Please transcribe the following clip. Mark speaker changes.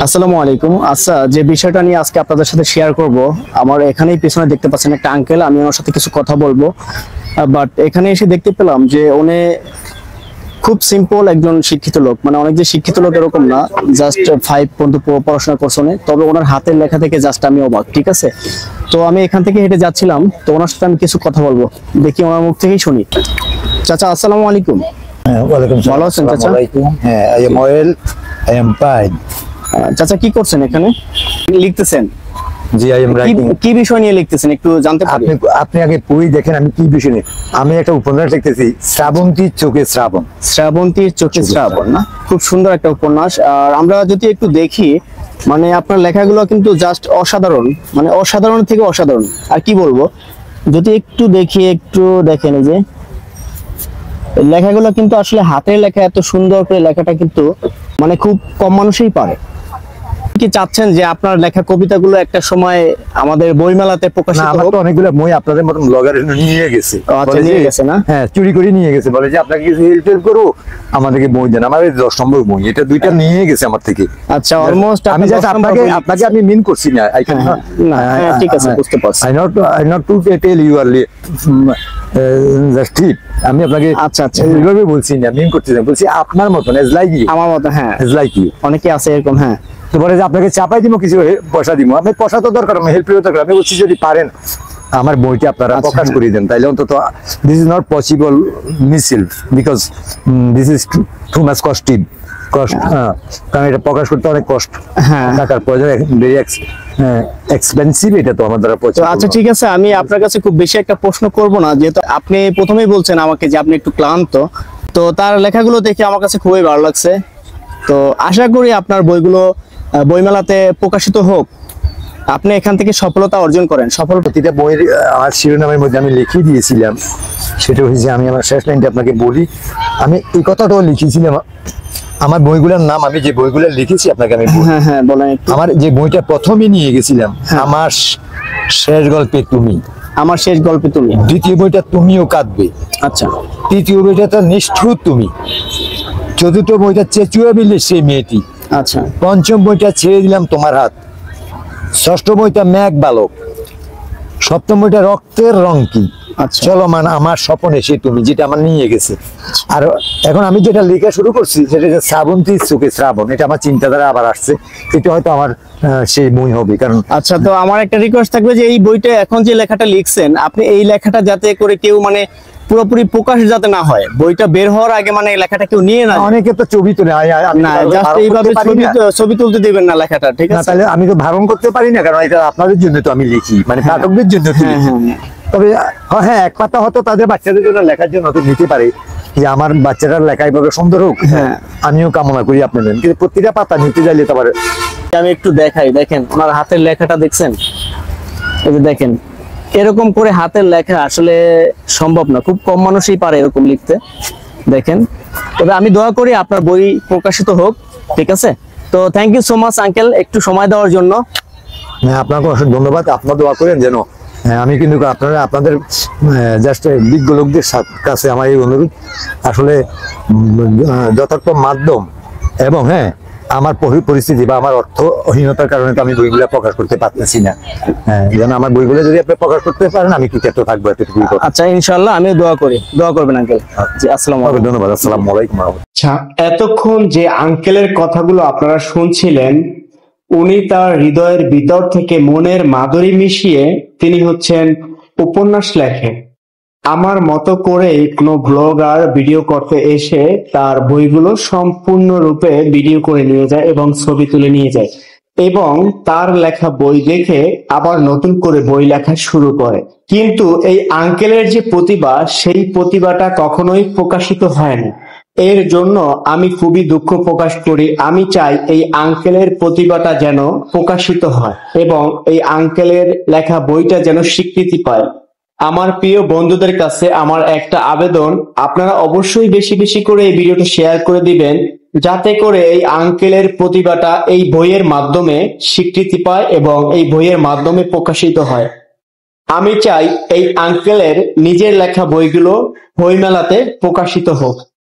Speaker 1: আসসালামু আলাইকুম। আচ্ছা, যে বিষয়টা নিয়ে আজকে আপনাদের সাথে শেয়ার করব, আমার এখানেই পিছনে দেখতে পাচ্ছেন একটা আঙ্কেল, আমি ওনার সাথে কিছু কথা বলবো। বাট এখানে এসে দেখতে পেলাম যে উনি খুব সিম্পল একজন শিক্ষিত লোক, মানে অনেক যে শিক্ষিত লোক এরকম না, জাস্ট 5 পর্যন্ত পড়াশোনা করছেন। তবে ওনার হাতের লেখা থেকে জাস্ট আমি অবাক। ঠিক আছে, তো আমি এখান থেকে হেঁটে যাচ্ছিলাম, তো ওনার সাথে আমি কিছু কথা বলবো, দেখি ওনার মুখ থেকেই শুনি। চাচা, আসসালামু আলাইকুম।
Speaker 2: ওয়ালাইকুম সালাম।
Speaker 1: ভালো আছেন চাচা?
Speaker 2: হ্যাঁ, I am well, I am fine.
Speaker 1: চাচা, কি করছেন এখানে? লিখতেছেন?
Speaker 2: জি, আই এম রাইটিং।
Speaker 1: কি বিষয় নিয়ে লিখতেছেন একটু জানতে পারি?
Speaker 2: আপনি আগে বই দেখেন, আমি কি বিষয় নিয়ে। আমি একটা উপন্যাস লিখতেছি, শ্রাবন্তীর চোখে শ্রাবণ।
Speaker 1: শ্রাবন্তীর চোখে শ্রাবণ, না? খুব সুন্দর একটা উপন্যাস। আর আমরা যদি একটু দেখি, মানে আপনার লেখাগুলো কিন্তু জাস্ট অসাধারণ, মানে অসাধারণ থেকে অসাধারণ। আর কি বলবো, যদি একটু দেখি, একটু দেখেন, এই যে লেখাগুলো কিন্তু আসলে হাতের লেখা, এত সুন্দর করে লেখাটা কিন্তু মানে খুব কম মানুষই পারে। কি চাচ্ছেন যে আপনার লেখা কবিতাগুলো একটা সময় আমাদের বইমেলাতে প্রকাশিত
Speaker 2: আমার
Speaker 1: হোক?
Speaker 2: তো অনেকগুলো বই আপনাদের মতন ব্লগার নিয়ে গেছে।
Speaker 1: আচ্ছা, নিয়ে গেছে না?
Speaker 2: হ্যাঁ, চুরি করে নিয়ে গেছে, বলে যে আপনাকে কিছু হেল্প করো, আমাদেরকে বই দেন। আমার 10 নম্বর বই, এটা 2টা নিয়ে গেছে আমার থেকে।
Speaker 1: আচ্ছা, অলমোস্ট
Speaker 2: আমি জাস্ট আপনাকে আমি মিন করছি না।
Speaker 1: না, ঠিক আছে, বুঝতে পারছি।
Speaker 2: I not to tell you আর জাস্ট ঠিক। আমি আপনাকে
Speaker 1: আচ্ছা আচ্ছা,
Speaker 2: এইভাবে বলছি না, মিন করছি না, বলছি আপনার মতন, এজ লাইক ইউ।
Speaker 1: আমার মতো, হ্যাঁ,
Speaker 2: এজ লাইক ইউ।
Speaker 1: অনেকে আছে এরকম। হ্যাঁ,
Speaker 2: তো বলে যে আপনাকে চাপাই দিব, কিছু পয়সা দিব। আপনি পয়সা তো দরকার, আমি হেল্প দরকার। আমি বলছি যদি পারেন আমার বইটি আপনারা প্রকাশ করে দেন, তাইলে অন্তত this is not possible missile, because this is too much cost. কারণ এটা প্রকাশ করতে অনেক কষ্ট, টাকার প্রয়োজন, ভেরি এক্সপেন্সিভ। এটা তো আমার দ্বারা পছন্দ।
Speaker 1: আচ্ছা, ঠিক আছে, আমি আপনার কাছে খুব বেশি একটা প্রশ্ন করব না, যেহেতু আপনি প্রথমেই বলছেন আমাকে যে আপনি একটু ক্লান্ত। তো তার লেখাগুলো দেখে আমার কাছে খুবই ভালো লাগছে। তো আশা করি আপনার বইগুলো বইমেলাতে প্রকাশিত হোক, আপনি এখান থেকে সফলতা অর্জন করেন।
Speaker 2: প্রতিটা বইয়ের আমার শিরোনামের মধ্যে আমি লিখিয়ে দিয়েছিলাম, সেটা হচ্ছে, আমি আমার শেষ লাইনটা আপনাকে বলি। আমি এই কথাটাও লিখেছিলাম, আমার বইগুলোর নাম, আমি যে বইগুলো লিখেছি আপনাকে আমি
Speaker 1: বলেন।
Speaker 2: আমার যে বইটা প্রথমে নিয়ে গেছিলাম, আমার শেষ গল্পে তুমি।
Speaker 1: আমার শেষ গল্পে তুমি।
Speaker 2: দ্বিতীয় বইটা তুমিও কাঁদবে।
Speaker 1: আচ্ছা।
Speaker 2: তৃতীয় বইটা তো নিষ্ঠুর তুমি। চতুর্থ বইটা চেঁচুয়া মিলে সেই মেয়েটি।
Speaker 1: আচ্ছা।
Speaker 2: পঞ্চম বইটা ছেড়ে দিলাম তোমার হাত। ষষ্ঠ বইটা মেঘ বালক। সপ্তম বইটা রক্তের রং কি। চলমান আমার স্বপনে সে তুমি, যেটা আমার নিয়ে গেছে। আর এখন আমি যেটা লেখা শুরু করছি, সেটা শ্রাবন্তীর চোখে শ্রাবণ। এটা আমার চিন্তাধারা আবার আসছে, এটা হয়তো আমার সেই বই হবে। কারণ
Speaker 1: আচ্ছা, তো আমার একটা রিকোয়েস্ট থাকবে যে এই বইটা এখন যে লেখাটা লিখছেন আপনি, এই লেখাটা যাতে করে কেউ মানে পুরোপুরি প্রকাশ যাতে না হয়, বইটা বের হওয়ার আগে মানে লেখাটা কেউ নিয়ে না।
Speaker 2: অনেকে তো ছবি তুলে,
Speaker 1: ছবি তুলতে দিবেন না লেখাটা, ঠিক আছে?
Speaker 2: তাহলে আমি তো ধারণ করতে পারি না, কারণ এটা আপনাদের জন্য তো আমি লিখি, মানে পাঠকদের জন্য। তবে হ্যাঁ, এক পাতা হয়তো তাদের বাচ্চাদের জন্য লেখার জন্য তো নিতে পারে, যে আমার বাচ্চারা লেখা এভাবে সুন্দর হোক, আমিও কামনা করি আপনি নেন। কিন্তু প্রতিটা পাতা নিতে চাইলে তো পারে।
Speaker 1: আমি একটু দেখাই, দেখেন ওনার হাতের লেখাটা দেখছেন? এই যে দেখেন, এরকম করে হাতের লেখা আসলে সম্ভব না, খুব কম মানুষই পারে এরকম লিখতে। দেখেন, তবে আমি দোয়া করি আপনার বই প্রকাশিত হোক, ঠিক আছে? তো thank you so much uncle, একটু সময় দেওয়ার জন্য।
Speaker 2: হ্যাঁ, আপনাকে অসংখ্য ধন্যবাদ। আপনার দোয়া করেন যেন। আমি কিন্তু আপনাদের জাস্ট বিজ্ঞ লোকদের কাছে আমার এই অনুরোধ, আসলে যথার্থ মাধ্যম এবং আমার পরিস্থিতি বা আমার অর্থহীনতার কারণে তো আমি বইগুলো প্রকাশ করতে পারতেছি না। যেন আমার বইগুলো যদি আপনি প্রকাশ করতে পারেন, আমি কৃতজ্ঞ থাকবো।
Speaker 1: আচ্ছা, ইনশাআল্লাহ, আমি দোয়া করি, দোয়া করবেন আঙ্কেল। আসসালামু আলাইকুম।
Speaker 2: ধন্যবাদ। আসসালামু আলাইকুম।
Speaker 1: আচ্ছা, এতক্ষণ যে আঙ্কেলের কথাগুলো আপনারা শুনছিলেন, উনি তার হৃদয়ের ভিতর থেকে মনের মাধুরী মিশিয়ে তিনি হচ্ছেন উপন্যাস লেখেন। আমার মতো করে কোনো ব্লগার ভিডিও করতে এসে তার বইগুলো সম্পূর্ণরূপে ভিডিও করে নিয়ে যায় এবং ছবি তুলে নিয়ে যায়, এবং তার লেখা বই দেখে আবার নতুন করে বই লেখা শুরু করে। কিন্তু এই আঙ্কেলের যে প্রতিভা, সেই প্রতিভাটা কখনোই প্রকাশিত হয় না। এর জন্য আমি খুবই দুঃখ প্রকাশ করি। আমি চাই এই আঙ্কেলের প্রতিভাটা যেন প্রকাশিত হয় এবং এই আঙ্কেলের লেখা বইটা যেন স্বীকৃতি পায়। আমার প্রিয় বন্ধুদের কাছে আমার একটা আবেদন, আপনারা অবশ্যই বেশি বেশি করে এই ভিডিওটা শেয়ার করে দিবেন, যাতে করে এই আঙ্কেলের প্রতিভাটা এই বইয়ের মাধ্যমে স্বীকৃতি পায় এবং এই বইয়ের মাধ্যমে প্রকাশিত হয়। আমি চাই এই আঙ্কেলের নিজের লেখা বইগুলো বইমেলাতে প্রকাশিত হোক।